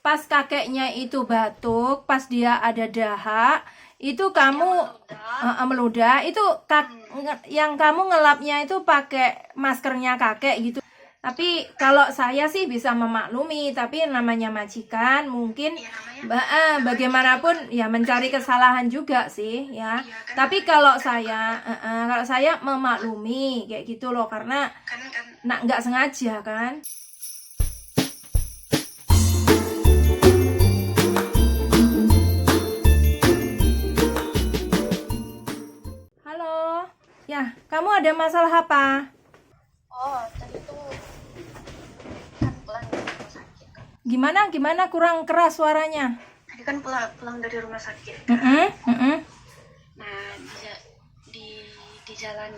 pas kakeknya itu batuk, pas dia ada dahak, itu kamu meludah, itu yang kamu ngelapnya itu pakai maskernya kakek gitu. Tapi kalau saya sih bisa memaklumi, tapi namanya majikan mungkin bagaimanapun ya mencari kesalahan juga sih ya. Tapi kalau saya memaklumi kayak gitu loh, karena nggak sengaja kan. Halo, ya kamu ada masalah apa? Oh, tadi tuh kan pulang dari rumah sakit. Gimana kurang keras suaranya? Tadi kan pulang dari rumah sakit. Nah, di jalan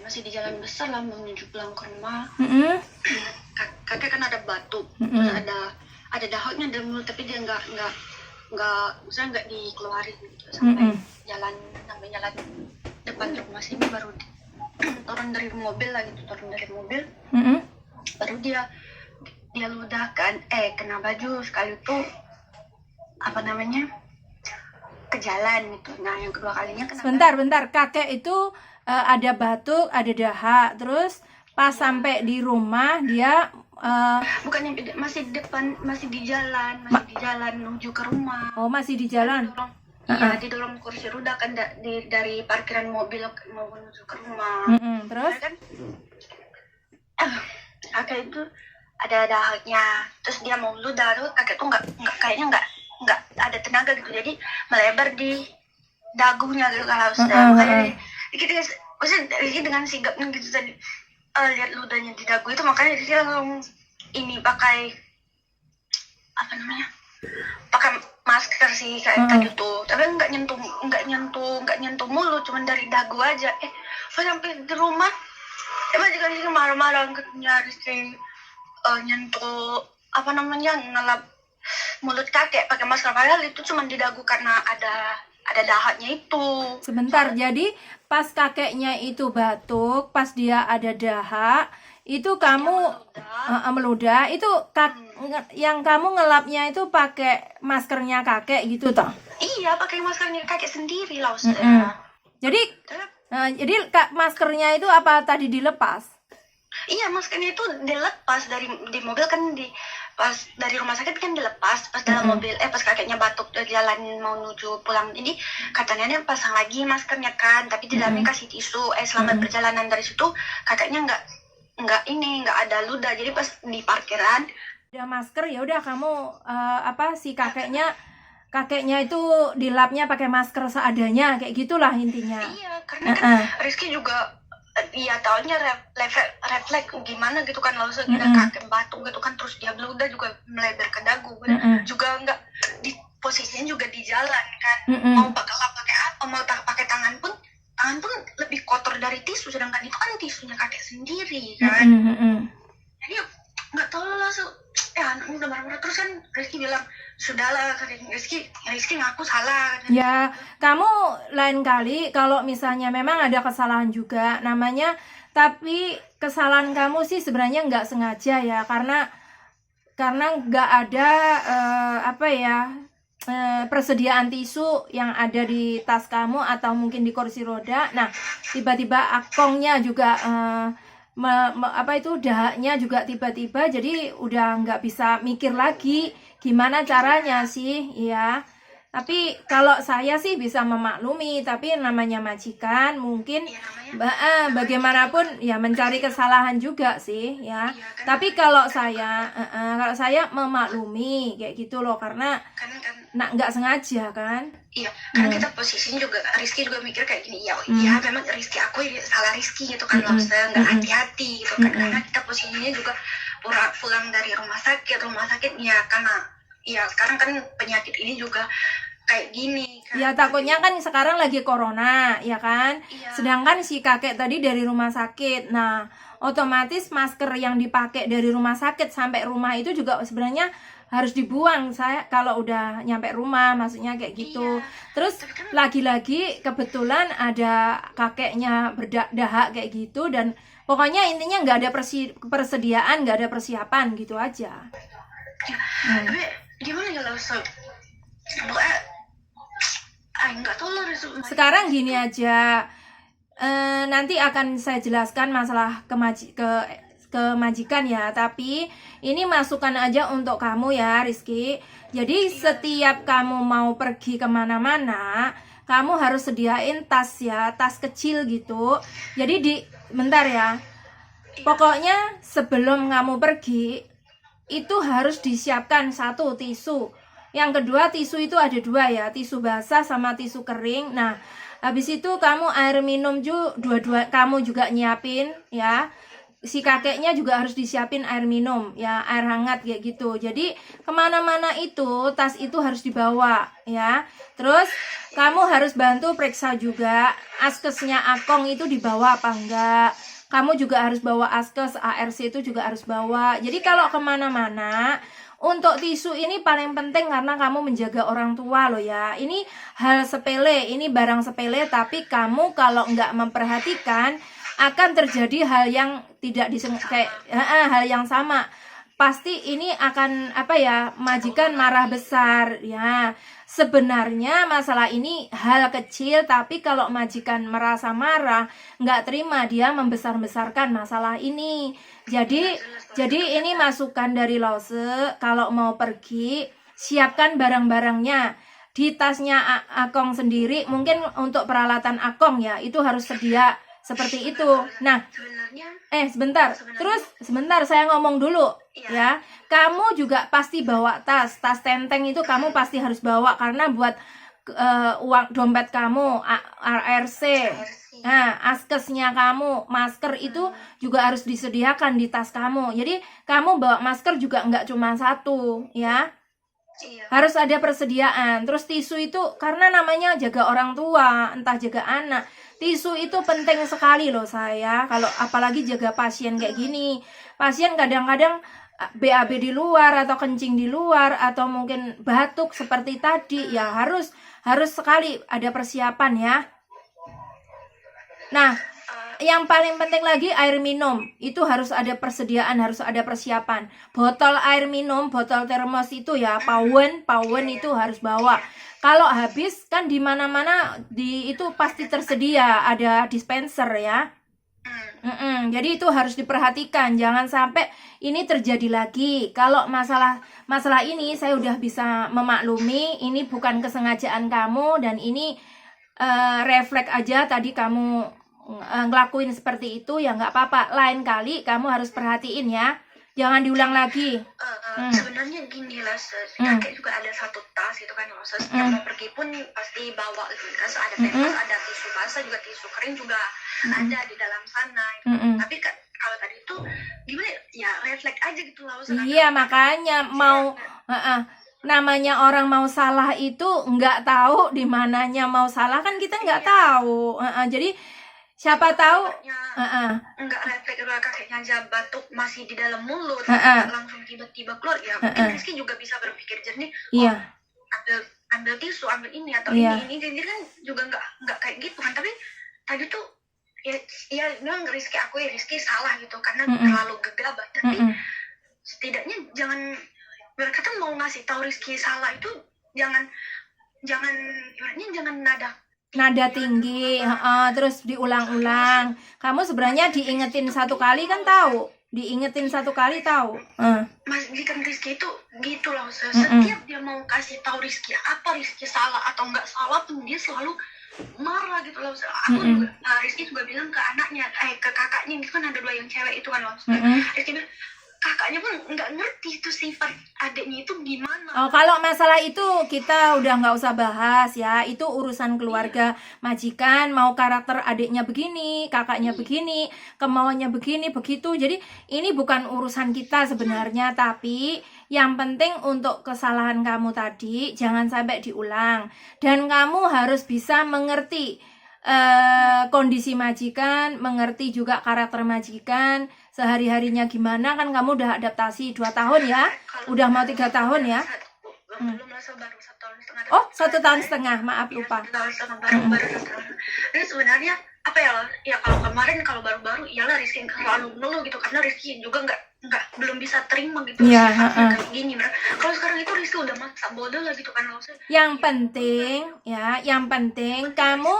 masih di jalan besar lah menuju pulang ke rumah. Kakek kan ada batuk, terus ada dahaknya di mulut, tapi dia nggak misalnya nggak dikeluarin gitu sampai jalan depan rumah sini baru turun dari mobil, baru dia ludahkan kena baju sekali itu ke jalan gitu. Nah yang kedua kalinya kena bentar kakek itu ada batuk, ada dahak, terus pas sampai di rumah dia bukannya masih di jalan menuju ke rumah. Oh, masih di jalan. Iya, didorong kursi roda kan dari parkiran mobil mau menuju ke rumah. Terus kan kakek itu ada dahaknya, terus dia mau ludah, terus kakek tuh kayaknya nggak ada tenaga gitu, jadi melebar di dagunya gitu kalau sudah makanya dia dengan sigapnya gitu tadi lihat ludahnya di dagu itu, makanya dia langsung ini pakai masker sih kayak tadi tuh, tapi nggak nyentuh mulut, cuman dari dagu aja. Sampai di rumah majikan sih marah-marah nyaris nyentuh ngelap mulut kakek pakai masker, padahal itu cuma di dagu karena ada dahaknya itu. Sebentar, jadi pas kakeknya itu batuk, pas dia ada dahak, itu kamu meludah, itu yang kamu ngelapnya itu pakai maskernya kakek gitu toh? Iya, pakai maskernya kakek sendiri lah Ustaz. Jadi maskernya itu apa tadi dilepas? Iya, maskernya itu dilepas di mobil kan, pas dari rumah sakit kan dilepas, pas dalam mobil pas kakeknya batuk jalan mau menuju pulang, jadi katanya dia pasang lagi maskernya kan, tapi di dalamnya kasih tisu. Selama perjalanan dari situ kakeknya nggak ada ludah, jadi pas di parkiran ada masker, ya udah kamu si kakeknya itu dilapnya pakai masker seadanya kayak gitulah intinya. Iya, karena kan Rizky juga taunya refleks gimana gitu kan, lalu kakek batuk gitu kan, terus dia beludah juga melebar ke dagu, juga nggak di posisinya juga di jalan kan, mau pakai apa, mau pakai tangan pun lebih kotor dari tisu, sedangkan itu kan tisunya kakek sendiri kan. Jadi nggak tahu lah, anaknya udah marah-marah terus kan. Rizky bilang sudahlah, Rizky ngaku salah. Ya, kamu lain kali kalau misalnya memang ada kesalahan juga namanya, tapi kesalahan kamu sih sebenarnya nggak sengaja ya, karena nggak ada persediaan tisu yang ada di tas kamu atau mungkin di kursi roda. Nah, tiba-tiba akongnya juga dahaknya juga tiba-tiba, jadi udah nggak bisa mikir lagi gimana caranya sih ya. Tapi kalau saya sih bisa memaklumi, tapi namanya majikan mungkin bagaimanapun ya mencari kesalahan juga sih ya. Tapi kalau saya memaklumi kayak gitu loh, karena nggak sengaja kan. Iya, karena kita posisinya juga, Rizky juga mikir kayak gini, ya memang Rizky, aku salah Rizky gitu kan, nggak hati-hati gitu kan, karena kita posisinya juga pulang dari rumah sakit ya, karena sekarang kan penyakit ini juga kayak gini kan. Ya takutnya kan sekarang lagi corona ya kan. Iya. Sedangkan si kakek tadi dari rumah sakit. Nah, otomatis masker yang dipakai dari rumah sakit sampai rumah itu juga sebenarnya harus dibuang saya kalau udah nyampe rumah, maksudnya kayak gitu. Iya. Terus lagi-lagi kebetulan ada kakeknya berdahak kayak gitu, dan pokoknya intinya nggak ada persediaan, nggak ada persiapan gitu aja. Ya, tapi gimana ya, pokoknya nggak tahu lah Rizky. Sekarang gini aja, nanti akan saya jelaskan masalah kemajikan ya, tapi ini masukan aja untuk kamu ya Rizky. Jadi setiap kamu mau pergi kemana-mana, kamu harus sediain tas ya, tas kecil gitu. Jadi bentar ya, pokoknya sebelum kamu pergi itu harus disiapkan satu tisu. Yang kedua, tisu itu ada dua ya, tisu basah sama tisu kering. Nah, habis itu kamu air minum juga, dua-dua kamu juga nyiapin ya. Si kakeknya juga harus disiapin air minum ya, air hangat kayak gitu. Jadi kemana-mana itu tas itu harus dibawa ya. Terus kamu harus bantu periksa juga askesnya Akong itu dibawa apa enggak. Kamu juga harus bawa askes, ARC itu juga harus bawa. Jadi kalau kemana-mana, untuk tisu ini paling penting karena kamu menjaga orang tua loh ya. Ini hal sepele, ini barang sepele, tapi kamu kalau nggak memperhatikan akan terjadi hal yang tidak hal yang sama. Pasti ini akan majikan marah besar ya. Sebenarnya masalah ini hal kecil, tapi kalau majikan merasa marah, nggak terima, dia membesar-besarkan masalah ini. Jadi ini masukan dari Lause, kalau mau pergi, siapkan barang-barangnya. Di tasnya Akong sendiri, mungkin untuk peralatan Akong ya, itu harus sedia seperti itu. Nah, sebentar. Terus sebentar saya ngomong dulu ya. Kamu juga pasti bawa tas tenteng itu kamu pasti harus bawa karena buat uang dompet kamu, ARC. Nah, askesnya kamu, masker itu juga harus disediakan di tas kamu. Jadi kamu bawa masker juga nggak cuma satu ya. Harus ada persediaan. Terus tisu itu karena namanya jaga orang tua, entah jaga anak. Tisu itu penting sekali loh saya. Kalau apalagi jaga pasien kayak gini. Pasien kadang-kadang BAB di luar atau kencing di luar atau mungkin batuk seperti tadi ya, harus sekali ada persiapan ya. Nah, yang paling penting lagi air minum itu harus ada persediaan, harus ada persiapan. Botol air minum, botol termos itu ya, pawen itu harus bawa. Kalau habis kan di mana-mana itu pasti tersedia ada dispenser ya. Jadi itu harus diperhatikan, jangan sampai ini terjadi lagi. Kalau masalah ini saya udah bisa memaklumi, ini bukan kesengajaan kamu dan ini refleks aja tadi kamu ngelakuin seperti itu ya, nggak apa-apa. Lain kali kamu harus perhatiin ya, jangan diulang lagi. Sebenarnya gini lah, kakek juga ada satu tas itu kan, yang mau pergi pun pasti bawa gitu kan, ada pempes, ada tisu basah juga, tisu kering juga ada di dalam sana. Tapi kalau tadi itu gimana ya, refleks aja gitu lah. Iya, makanya mau namanya orang mau salah itu nggak tahu di mananya mau salah kan, kita nggak tahu. Jadi siapa tahu nggak refleks udah kakeknya aja batuk masih di dalam mulut, langsung tiba-tiba keluar ya. Mungkin Rizky juga bisa berpikir jernih. Iya. Ambil tisu, ambil ini atau ini jadi kan juga nggak kayak gitu kan. Tapi tadi tuh ya bilang Rizky salah gitu karena terlalu gegabah. Tapi setidaknya jangan, berkata mau ngasih tahu Rizky salah itu jangan ibaratnya jangan nada tinggi, terus diulang-ulang. Kamu sebenarnya diingetin satu kali kan tahu, Mas Jikan Rizky itu gitu loh, setiap dia mau kasih tahu Rizky apa Rizky salah atau nggak salah pun dia selalu marah gitu loh. Aku juga, Rizky juga bilang ke anaknya, ke kakaknya, itu kan ada dua yang cewek itu kan loh. Rizky bilang kakaknya pun nggak ngerti itu sifat adiknya itu gimana. Oh, kalau masalah itu kita udah nggak usah bahas ya, itu urusan keluarga. Majikan mau karakter adiknya begini, kakaknya begini, kemauannya begini begitu. Jadi ini bukan urusan kita sebenarnya, tapi yang penting untuk kesalahan kamu tadi jangan sampai diulang, dan kamu harus bisa mengerti kondisi majikan, mengerti juga karakter majikan sehari-harinya gimana. Kan kamu udah adaptasi 2 tahun ya, udah mau 3 tahun ya. belum lah, baru 1,5 tahun. Oh, 1,5 tahun, maaf Iya, lupa. 1 tahun baru 1 tahun. Jadi sebenarnya apa ya kalau kemarin kalau baru-baru iyalah Rizky selalu ngeluh gitu karena Rizky juga nggak belum bisa terima gitu Iya, sifatnya kayak gini. Kalau sekarang itu Rizky udah masa bodoh lah gitu kan maksudnya. Yang penting kamu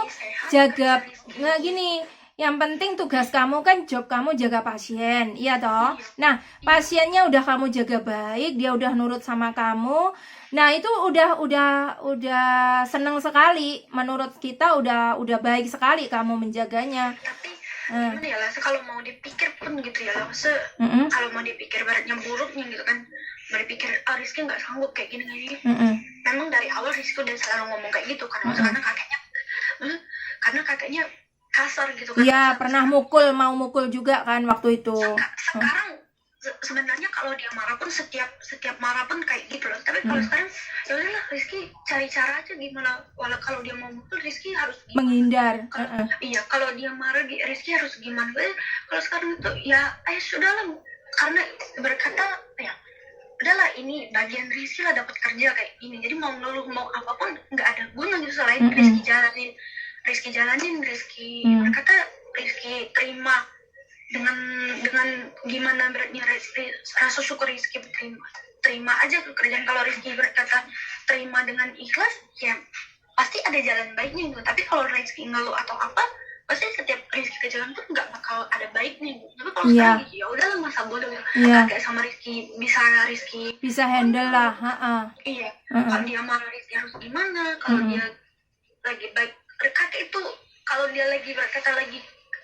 jaga, nggak gini. Yang penting tugas kamu kan, job kamu jaga pasien, iya toh. Nah, pasiennya udah kamu jaga baik, dia udah nurut sama kamu. Nah, itu udah seneng sekali. Menurut kita udah baik sekali kamu menjaganya. Tapi gimana ya lah, kalau mau dipikir pun gitu ya lah, kalau mau dipikir baratnya buruknya gitu kan, mau dipikir Rizky nggak sanggup kayak gini. Memang dari awal Rizky udah selalu ngomong kayak gitu kan, karena kakeknya kasar gitu kan. Iya, pernah mau mukul juga kan waktu itu. Sekarang sebenarnya kalau dia marah pun setiap marah pun kayak gitu loh. Tapi kalau sekarang ya udahlah, Rizky cari cara aja gimana. Walau kalau dia mau mukul Rizky harus gimana. Menghindar. Iya, kalau dia marah Rizky harus gimana. Kalau sekarang itu ya sudahlah, karena berkata ya udahlah, ini bagian Rizky lah dapat kerja kayak gini. Jadi mau ngeluh mau apapun nggak ada guna gitu selain Rizky jalanin, Rizky berkata Rizky terima dengan gimana beratnya rasa syukur Rizky terima aja kerjaan. Kalau Rizky berkata terima dengan ikhlas ya pasti ada jalan baiknya gitu. Tapi kalau Rizky ngeluh atau apa, pasti setiap Rizky ke jalan tuh nggak bakal ada baiknya gitu. Tapi kalau sekarang ya udahlah, masa bodoh gitu. Kakek sama Rizky bisa handle lah. Iya. Kalau dia marah Rizky harus gimana, kalau dia lagi baik, kakek itu kalau dia lagi berkata lagi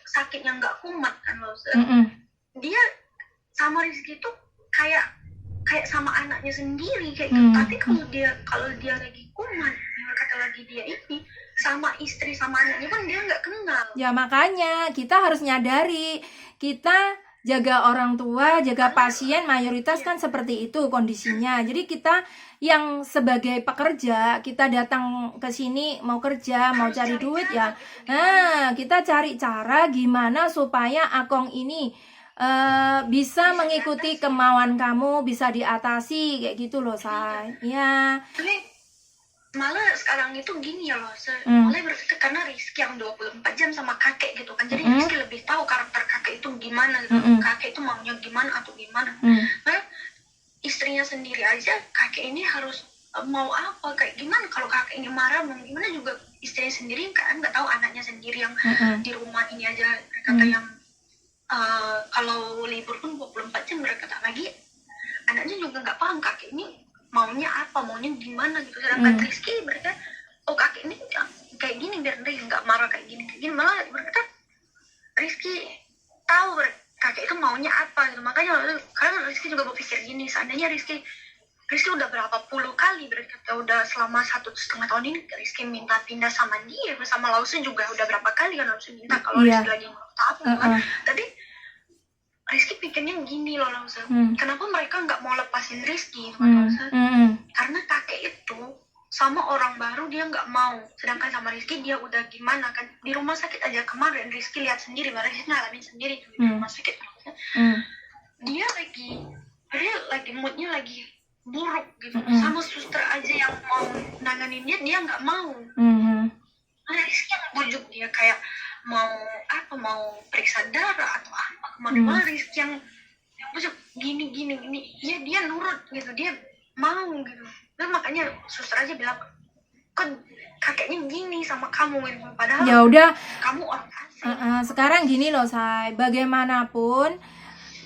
sakitnya nggak kumat kan loh, dia sama Rizky itu kayak sama anaknya sendiri kayak gitu. Tapi kalau dia lagi kumat, berkata lagi dia ini sama istri sama anaknya pun dia nggak kenal. Ya makanya kita harus nyadari, kita jaga orang tua, jaga pasien, mayoritas kan seperti itu kondisinya. Jadi kita yang sebagai pekerja, kita datang ke sini mau kerja, mau cari duit ya. Nah, kita cari cara gimana supaya Akong ini bisa mengikuti kemauan kamu, bisa diatasi kayak gitu loh, Say. Ya. Tapi malah sekarang itu gini ya loh, mulai berpikir karena Rizky yang 24 jam sama kakek gitu kan, jadi Rizky lebih tahu karakter kakek itu gimana gitu. Kakek itu maunya gimana atau gimana. Nah, istrinya sendiri aja kakek ini harus mau apa kayak gimana. Kalau kakek ini marah mau gimana juga istrinya sendiri kan nggak tahu, anaknya sendiri yang di rumah ini aja kata yang kalau libur pun 24 jam mereka tak lagi, anaknya juga nggak paham kakek ini maunya apa, maunya gimana gitu. Sedangkan Rizky berkata kakek ini kayak gini biar dia nggak marah kayak gini. Malah berkata Rizky tahu kakek itu maunya apa gitu. Makanya karena Rizky juga berpikir gini, seandainya Rizky udah berapa puluh kali berkata, udah selama 1,5 tahun ini Rizky minta pindah sama dia, bersama Lause juga udah berapa kali kan Lause minta kalau Rizky lagi apa kan. Tapi Rizky pikirnya gini loh Lause, kenapa mereka nggak mau lepasin Rizky Lause? Karena kakek itu sama orang baru dia nggak mau, sedangkan sama Rizky dia udah gimana kan. Di rumah sakit aja kemarin Rizky lihat sendiri, Rizky ngalamin sendiri di rumah sakit. Dia lagi moodnya lagi buruk gitu, sama suster aja yang mau nanganin dia nggak mau. Rizky yang bujuk dia kayak mau periksa darah atau apa kemana-mana. Rizky yang bujuk gini ya dia nurut gitu, dia mau gitu. Dan makanya suster aja bilang kan kakeknya gini sama kamu gitu. Padahal ya udah kamu orang asing. Sekarang gini loh Say, bagaimanapun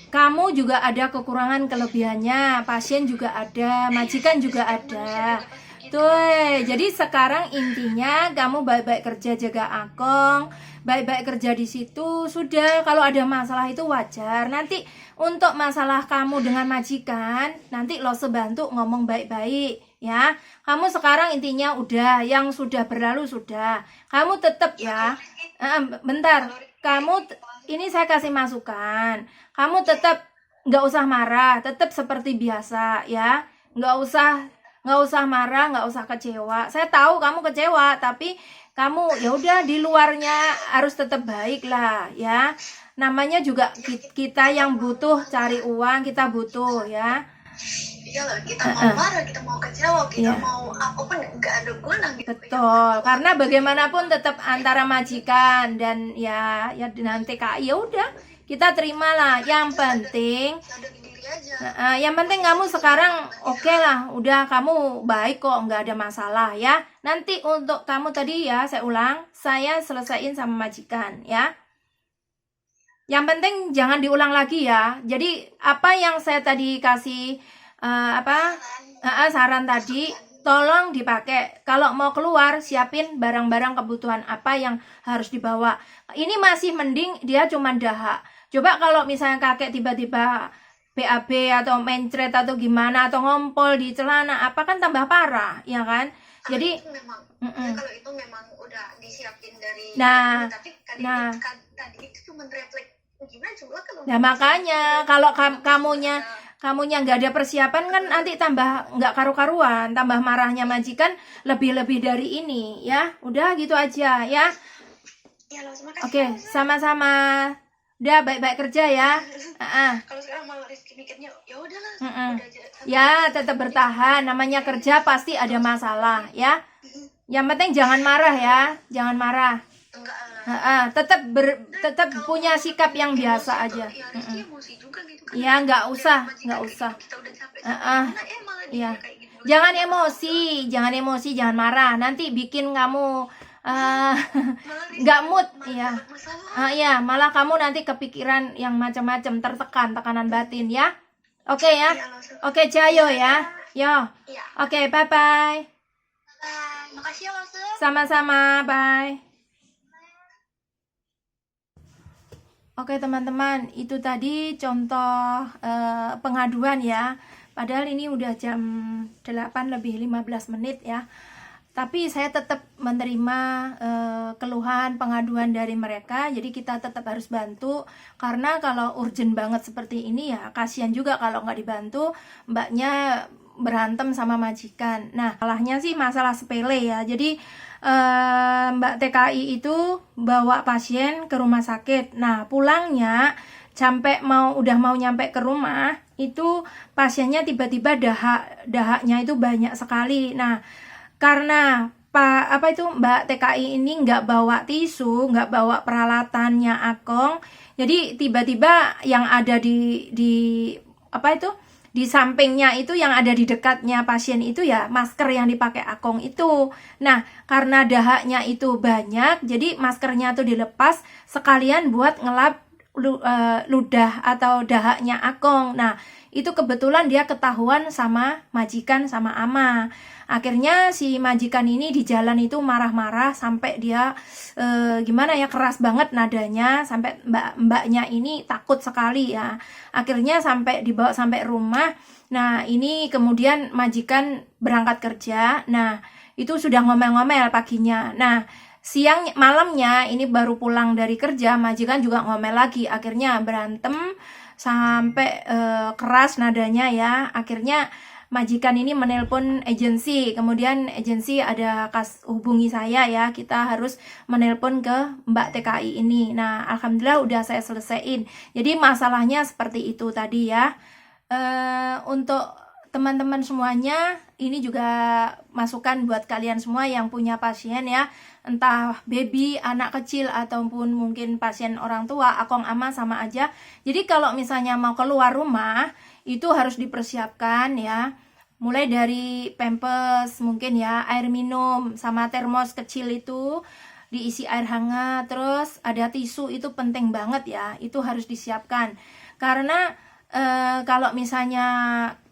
kamu juga ada kekurangan kelebihannya, pasien juga ada, majikan juga ada. Tuh, jadi sekarang intinya kamu baik-baik kerja jaga Akong, baik-baik kerja di situ. Sudah, kalau ada masalah itu wajar. Nanti untuk masalah kamu dengan majikan, nanti lo sebantu ngomong baik-baik ya. Kamu sekarang intinya udah, yang sudah berlalu sudah. Kamu tetap ya. Bentar, kamu ini saya kasih masukan. Kamu tetap nggak usah marah, tetap seperti biasa ya. Nggak usah marah, nggak usah kecewa. Saya tahu kamu kecewa, tapi kamu ya udah di luarnya harus tetap baik lah ya. Namanya juga kita yang butuh cari uang, kita butuh ya. Iya lah, kita mau marah, kita mau kecewa, kita mau apapun nggak ada guna gitu. Betul, karena bagaimanapun tetap antara majikan dan ya dengan TKI, ya udah kita terimalah. Yang penting Sadari diri aja. yang penting kamu sekarang oke lah, udah kamu baik kok, nggak ada masalah ya. Nanti untuk kamu tadi ya, saya ulang, saya selesaiin sama majikan ya. Yang penting jangan diulang lagi ya. Jadi apa yang saya tadi kasih saran tadi, tolong dipakai. Kalau mau keluar, siapin barang-barang kebutuhan apa yang harus dibawa. Ini masih mending dia cuma dahak. Coba kalau misalnya kakek tiba-tiba BAB atau mencret atau gimana, atau ngompol di celana, apa kan tambah parah, ya kan? Jadi kalau itu memang udah disiapin dari tapi tadi itu cuma refleks gimana coba kalau makanya kalau kamunya nggak ada persiapan kan nanti tambah nggak karu-karuan, tambah marahnya majikan lebih dari ini ya. Udah gitu aja ya. Oke, sama-sama. Udah baik-baik kerja ya. Kalau sekarang malah Rizky mikirnya ya udahlah. Ya tetap bertahan. Namanya kerja pasti ada masalah ya. Yang penting jangan marah ya, jangan marah. Tetap punya sikap yang biasa aja. Ya nggak usah. Ya. Jangan emosi, jangan marah. Nanti bikin kamu nggak mood ya. Ya, malah kamu nanti kepikiran yang macam-macam, tekanan batin ya. Oke ya. Oke, Jayo ya. Yo. Oke, bye. Makasih ya, Lause. Sama-sama, bye. Oke teman-teman, itu tadi contoh pengaduan ya. Padahal ini udah jam 8 lebih 15 menit ya. Tapi saya tetap menerima keluhan, pengaduan dari mereka. Jadi kita tetap harus bantu. Karena kalau urgent banget seperti ini ya kasihan juga kalau nggak dibantu. Mbaknya berantem sama majikan. Nah, salahnya sih masalah sepele ya. Jadi Mbak TKI itu bawa pasien ke rumah sakit. Nah, pulangnya udah mau nyampe ke rumah, itu pasiennya tiba-tiba dahaknya itu banyak sekali. Nah, karena Mbak TKI ini nggak bawa tisu, nggak bawa peralatannya Akong, jadi tiba-tiba yang ada di sampingnya itu, yang ada di dekatnya pasien itu ya masker yang dipakai Akong itu. Nah, karena dahaknya itu banyak, jadi maskernya tuh dilepas sekalian buat ngelap ludah atau dahaknya Akong. Nah, itu kebetulan dia ketahuan sama majikan sama ama. Akhirnya si majikan ini di jalan itu marah-marah sampai dia keras banget nadanya, sampai mbaknya ini takut sekali ya. Akhirnya sampai dibawa sampai rumah. Nah, ini kemudian majikan berangkat kerja. Nah, itu sudah ngomel-ngomel paginya. Nah, malamnya ini baru pulang dari kerja, majikan juga ngomel lagi. Akhirnya berantem sampai keras nadanya ya. Akhirnya majikan ini menelpon agensi, kemudian agensi hubungi saya ya, kita harus menelpon ke Mbak TKI ini. Nah, alhamdulillah udah saya selesaiin. Jadi masalahnya seperti itu tadi ya. Untuk teman-teman semuanya, ini juga masukan buat kalian semua yang punya pasien ya, entah baby, anak kecil, ataupun mungkin pasien orang tua, Akong ama sama aja. Jadi kalau misalnya mau keluar rumah, itu harus dipersiapkan ya, mulai dari pampers mungkin ya, air minum sama termos kecil itu diisi air hangat, terus ada tisu, itu penting banget ya, itu harus disiapkan. Karena kalau misalnya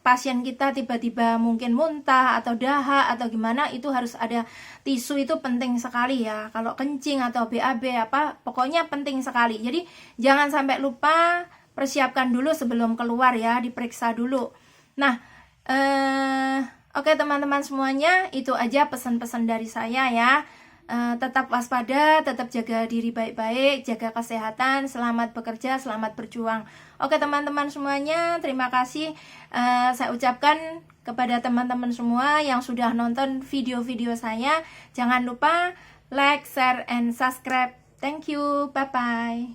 pasien kita tiba-tiba mungkin muntah atau dahak atau gimana, itu harus ada tisu, itu penting sekali ya. Kalau kencing atau BAB pokoknya penting sekali. Jadi jangan sampai lupa, persiapkan dulu sebelum keluar ya, diperiksa dulu. Nah, oke teman-teman semuanya, itu aja pesan-pesan dari saya ya. Tetap waspada, tetap jaga diri baik-baik, jaga kesehatan, selamat bekerja, selamat berjuang. Oke teman-teman semuanya, terima kasih saya ucapkan kepada teman-teman semua yang sudah nonton video-video saya. Jangan lupa like, share, and subscribe. Thank you, bye-bye.